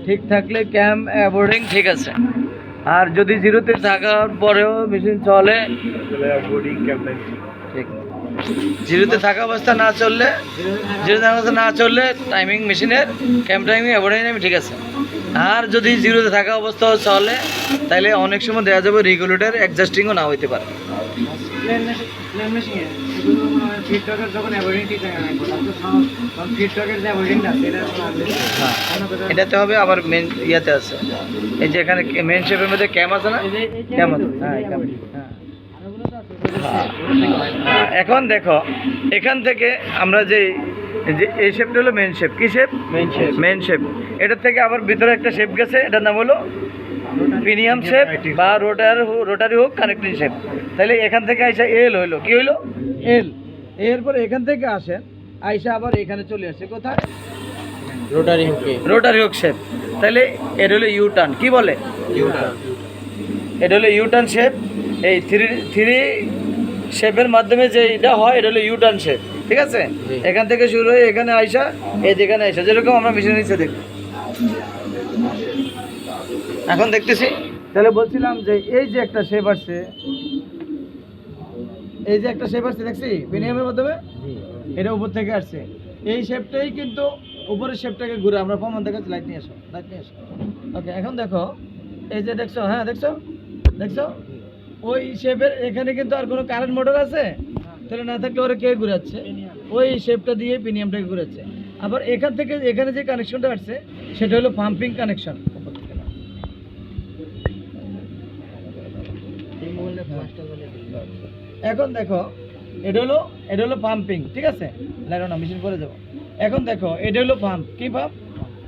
ঠিক থাকলে ক্যাম অ্যাবোর্ডিং ঠিক আছে। আর যদি জিরোতে থাকার পরেও মেশিন চলে, ঠিক জিরোতে থাকা অবস্থা না চললে, জিরোতে থাকা অবস্থা না চললে টাইমিং মেশিনের ক্যাম টাইমিং অ্যাবোর্ডিং ঠিক আছে। আর যদি জিরোতে থাকা অবস্থা চলে তাহলে অনেক সময় দেওয়া যাবে রেগুলেটর অ্যাডজাস্টিংও না হইতে পারে। এটাতে হবে আবার মেন ইয়াতে আছে, এই যে এখানে মেন শেপের মধ্যে ক্যাম আছে না, ক্যাম আছে, হ্যাঁ এখন দেখো এখান থেকে আমরা যে এই শেপটা হলো মেন শেপ। কি শেপ? Main shape. এটার থেকে আবার ভিতরে একটা শেপ গেছে, এটার নাম হলো পিনিয়াম শেপ বা রোটারি হুক কানেক্টিং শেপ। তাহলে এখান থেকে আইসা এল হইলো, কি হইলো? এল। এরপর এখান থেকে আসেন আইসা আবার এখানে চলে আসছে কোথায়? Rotary hook shape. তাহলে এটা হলো ইউ টার্ন। কি বলে? এটা হলো ইউ টার্ন শেপ। এই থ্রি শেপের মাধ্যমে যে এটা হয় এটা হলো ইউ টার্ন শেপ, ঠিক আছে? এখান থেকে শুরু হয়ে এখানে আইসা এই যেখানে আইসা, যেরকম আমরা মেশিনের নিচে দেখি এখন দেখতেছি। তাহলে বলছিলাম যে এই যে একটা শেপ আসছে, এই যে একটা শেপ আসছে দেখছি পিনিয়ামের মাধ্যমে, এটা উপর থেকে আসছে। এই শেপটাই কিন্তু উপরের শেপটাকে ঘুরে আমরা প্রমাণ দেখাচ্ছি। লাইট নিয়ে আসো, লাইট নিয়ে আসো। ওকে, এখন দেখো এই যে দেখছো, হ্যাঁ দেখছো, দেখছো ওই শেপের এখানে কিন্তু আর কোনো কারেন্ট মোটর আছে? তাহলে না থাকলে ওরা কে ঘুরাচ্ছে? ওই শেপটা দিয়ে পিনিয়ামটাকে ঘুরাচ্ছে। আবার এখান থেকে এখানে যে কানেকশনটা আসছে সেটা হলো পাম্পিং কানেকশন। এখন দেখো এটা হলো পাম্পিং, ঠিক আছে? লাগো না, মেশিন করে যাবো। এখন দেখো এটা হলো পাম্প। কি পাম্প?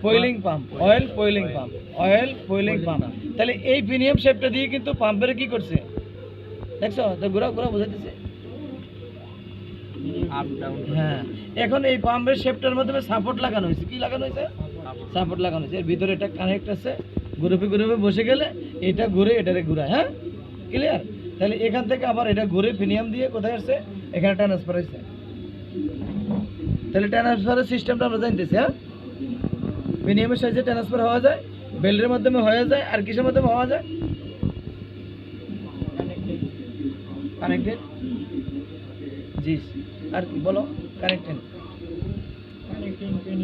পয়েলিং পাম্প, অয়েল পয়েলিং পাম্প, অয়েল পয়েলিং পাম্প। তাহলে এই পিনিয়াম শেপটা দিয়ে কিন্তু পাম্পের কি করছে দেখছো? তো ঘোরা ঘোরা বোঝাইতেছে আপ ডাউন। হ্যাঁ, এখন এই পাম্পের শেপটার মাধ্যমে সাপোর্ট লাগানো হয়েছে। কি লাগানো হয়েছে? সাপোর্ট লাগানো হয়েছে। এর ভিতরে একটা কানেক্ট আছে, গ্রুপে গ্রুপে বসে গেলে এটা ঘুরে এটারে ঘুরায়। হ্যাঁ, ক্লিয়ার? তাহলে এখান থেকে আবার এটা ঘুরে পিনিয়াম দিয়ে কোথায় আসছে? এখানে ট্রান্সফার হয়েছে। তাহলে ট্রান্সফারের সিস্টেমটা আমরা জানতেছি। হ্যাঁ, পিনিয়ামের সাহায্যে ট্রান্সফার হওয়া যায়, বেল্টের মাধ্যমে হয়ে যায়, আর কিসের মাধ্যমে হওয়া যায়? কানেক্টেড। জি, আর কি বলো? কানেক্টেড,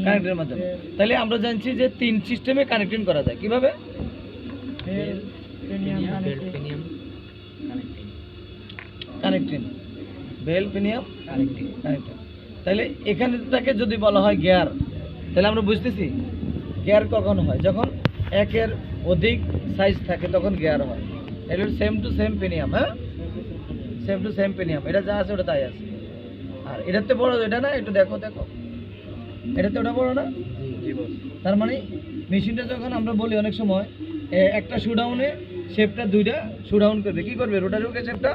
কানেক্টের মাধ্যমে। তাহলে আমরা জানছি যে 3 সিস্টেমে কানেক্টিং করা যায়। কিভাবে? Connecting, bevel pinion connecting. তাহলে এখানটাকে যদি বলা হয় গিয়ার, তাহলে আমরা বুঝতেছি গিয়ার কখন হয়? যখন একের অধিক সাইজ থাকে তখন গিয়ার হয়। এটা সেম টু সেম পিনিয়াম। হ্যাঁ, সেম টু সেম পিনিয়াম। এটা যা আছে ওটা তাই আছে। আর এটাতে বড় এটা না, একটু দেখো দেখো, এটাতে ওটা বড় না? তার মানে মেশিনটা যখন আমরা বলি অনেক সময় একটা শুডাউনে শেপটা দুইটা শুডাউন করবে। কি করবে? রোটারি হুকের শেপটা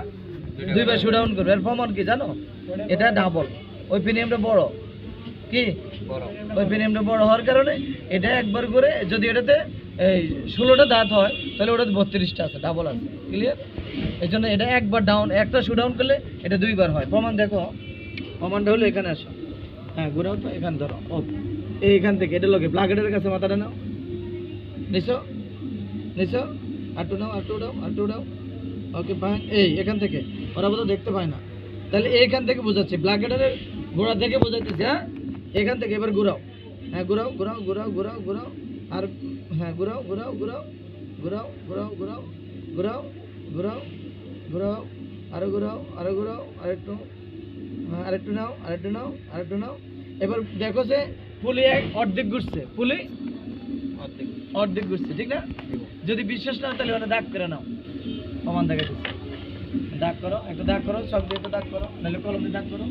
দুইবার শুডাউন করবে। এর প্রমাণ কি জানো? এটা ডাবল, ওই পিনিয়ামটা বড়। কি বড়? ওই পিনিয়ামটা বড় হওয়ার কারণে এটা একবার করে, যদি এটাতে এই 16টা দাঁত হয় তাহলে ওটাতে 32টা আছে, ডাবল আছে। ক্লিয়ার? এই জন্য এটা একবার ডাউন, একটা শুডাউন করলে এটা দুইবার হয়। প্রমাণ দেখো, প্রমাণটা হলো এখানে আসো। হ্যাঁ, ঘুরাও তো, এখানে ধরো। ও এইখান থেকে এটা লোকে প্লাগেটের কাছে মাথাটা নাও, নিছো নিছো, আটু নাও, আটু দাও, আটু দাও। Okay fine. এই এখান থেকে ওরা বোধহয় দেখতে পায় না, তাহলে এইখান থেকে বোঝাচ্ছি, প্লাগেটের গোড়া থেকে বোঝাইতেছি। হ্যাঁ, এখান থেকে এবার ঘুরাও। হ্যাঁ, ঘুরাও ঘুরাও ঘুরাও ঘুরাও ঘুরাও। আর হ্যাঁ, ঘুরাও ঘুরাও ঘুরাও ঘুরাও ঘুরাও ঘুরাও ঘুরাও ঘুরাও ঘুরাও, আরো ঘুরাও, আরো ঘুরাও, আরেকটু। হ্যাঁ, আরেকটু নাও, আরেকটু নাও, আরেকটু নাও। এবার দেখো যে পুলি অর্ধেক ঘুরছে, পুলি অর্ধেক ঘুরছে, ঠিক না? যদি বিশ্বাস না তাহলে ওটা দাগ করে নাও, প্রমাণ দেখা দিচ্ছে। দাগ করো, একটা দাগ করো, সব দিয়ে দাগ করো, নাহলে কলম দিয়ে দাগ করো।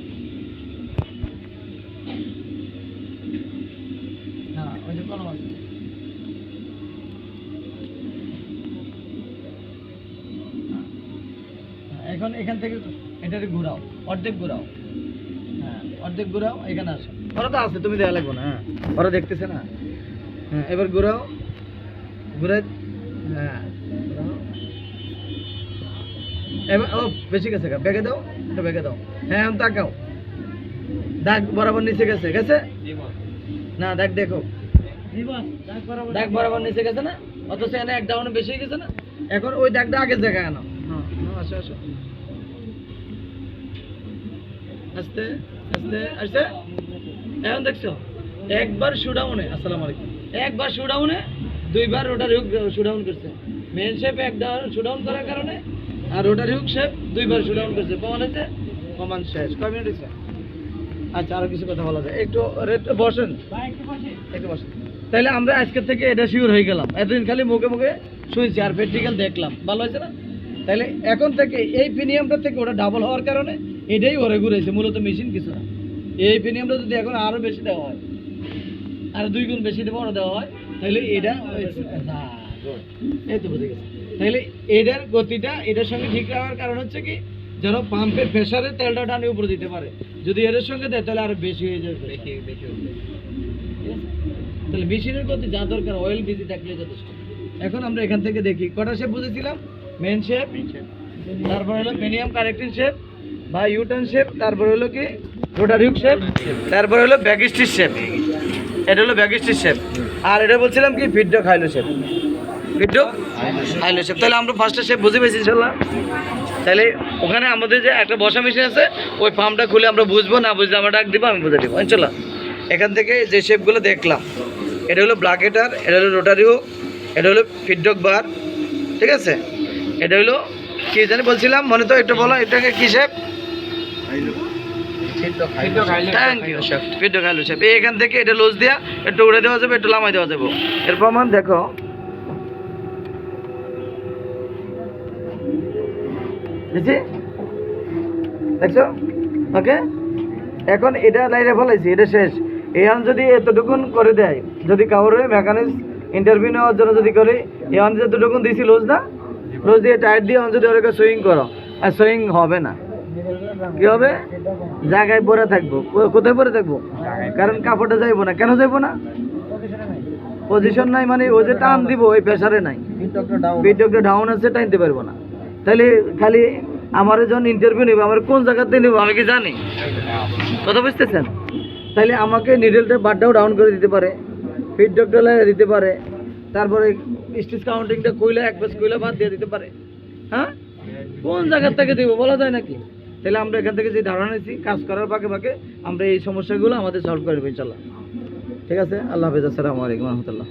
হ্যাঁ, ওই যে কলম আছে। এখন এখান থেকে এটাকে ঘুরাও, অর্ধেক ঘুরাও। হ্যাঁ, অর্ধেক ঘুরাও, এখানে আসো। ওরা তো আছে, তুমি দেওয়া লাগবো না। হ্যাঁ, ওরা দেখতেছে না। হ্যাঁ, এবার ঘুরাও, ঘুরে। হ্যাঁ, এবার ও বেশি গেছে, ব্যাগে দাও, এটা ব্যাগে দাও। হ্যাঁ, এখন তাকাও, দাগ বরাবর নিচে গেছে, গেছে না? দাগ দেখো, দাগ বরাবর নিচে গেছে না, অথচ এখানে এক ডাউনে বেশি হয়ে গেছে না। এখন ওই দাগটা আগের জায়গায় আনো। হ্যাঁ, আসো আসো, আস্তে আস্তে আসছে। এখন দেখছো একবার শুডাউনে, আসসালামু আলাইকুম, একবার শুডাউনে দুইবার রোটারি হুক শুডাউন করছে। মেন শেপ একবার শুডাউন করার কারণে আর রোটারি হুক শেপ দুইবার শুডাউন করছে। প্রমাণ হয়েছে, প্রমাণ শেষ। কয় মিনিট হয়েছে? আচ্ছা, আরো কিছু কথা বলা যায়, একটু বসেন, একটু বসেন। তাহলে আমরা আজকে থেকে এটা শিওর হয়ে গেলাম। এতদিন খালি মুখে মুখে শুনছি আর প্র্যাকটিক্যাল দেখলাম, ভালো হয়েছে না? তাহলে এখন থেকে এই প্রিমিয়ামটা থেকে ওটা ডাবল হওয়ার কারণে এটাই ওরে ঘুরেছে, মূলত মেশিন কিছু না। এই প্রিমিয়ামটা যদি এখন আরো বেশি দেওয়া হয়, আর 2 গুণ বেশি বড় দেওয়া হয়, তাহলে এটা এই তো বুঝে গেছে। তাহলে এটার গতিটা এটার সঙ্গে ঠিক রাখার কারণ হচ্ছে কি, যেন পাম্পের প্রেসারে তেলটা টানে উপরে দিতে পারে। যদি এর সঙ্গে দেয় তাহলে আরো বেশি হয়ে যাবে, বেশি উঠবে। তাহলে মেশিনের গতি যা দরকার অয়েল বিজি থাকলে যথেষ্ট। এখন আমরা এখান থেকে দেখি কটা শেপ বুঝেছিলাম। মেন শেপ, তারপর হলো মিনিমাম কারেক্টিং শেপ বা ইউটার্ন শেপ, তারপর হলো কি রোটারি হুক শেপ, তারপর হলো ব্যাক স্টিচ শেপ। এটা হলো ব্যাক স্টিচ শেপ। আর এটা বলছিলাম কি ফিডডক হাইলো শেপ, ফিডডক হাইলো শেপ। তাহলে আমরা ফার্স্টে শেপ বুঝে পেয়েছি ইনশাল্লাহ। তাহলে ওখানে আমাদের যে একটা বসা মেশিন আছে, ওই পাম্পটা খুলে আমরা বুঝবো, না বুঝলে আমরা ডাক দিব, আমি বুঝে দিব ইনশাল্লাহ। এখান থেকে যে শেপগুলো দেখলাম, এটা হলো ব্লাকেটার, এটা হলো রোটারি হুক, এটা হলো ফিডডক বার, ঠিক আছে। এটা হলো কি জানি বলছিলাম, মনে তো একটু বলো এটাকে কি শেপ? থ্যাংক ইউ শেফ, ফিডডক হাইলো শেপ। এখান থেকে এটা লুজ দেওয়া, একটু উড়ে দেওয়া যাবে, একটু লামাই দেওয়া যাবে। এর প্রমাণ দেখো, দেখছো? ওকে, এখন এটা লাইনে ফেলাইছি, এটা শেষ। এখন যদি এতটুকুন করে দেয়, যদি কাউরে মেকানিক্স ইন্টারভিউ নেওয়ার জন্য যদি করে, এখন যতটুকুন দিয়েছি লুজ না, লুজ দিয়ে টাইট দিয়ে এখন যদি ওরকে সুইং করো, আর সুইং হবে না। কি হবে? জায়গায় পরে থাকবো। কোথায় পরে থাকবো? কারণ কাপড়টা যাইবো না। কেন যাইবো না? পজিশন নাই, মানে ওই যে টান দিব ওই প্রেসারে নাই, ফিডডকটা ডাউন আছে, টানতে পারবো না। তাহলে খালি আমার যখন ইন্টারভিউ নেব, আমার কোন জায়গাতে নেব আমি কি জানি? কথা বুঝতেছেন? তাহলে আমাকে নিডেলটা বারটাও ডাউন করে দিতে পারে, ফিডডকটা লাগিয়ে দিতে পারে, তারপরে স্টিচ কাউন্টিংটা কইলা এক পেজ কইলা বাদ দিয়ে দিতে পারে। হ্যাঁ, কোন জায়গার থেকে দেবো বলা যায় নাকি? তাহলে আমরা এখান থেকে যে ধারণা নিয়েছি, কাজ করার ফাঁকে ফাঁকে আমরা এই সমস্যাগুলো আমাদের সলভ করে দেবো ইনশাল্লাহ। ঠিক আছে, আল্লাহ হাফেজ, আসসালামু আলাইকুম রহমতুল্লাহ।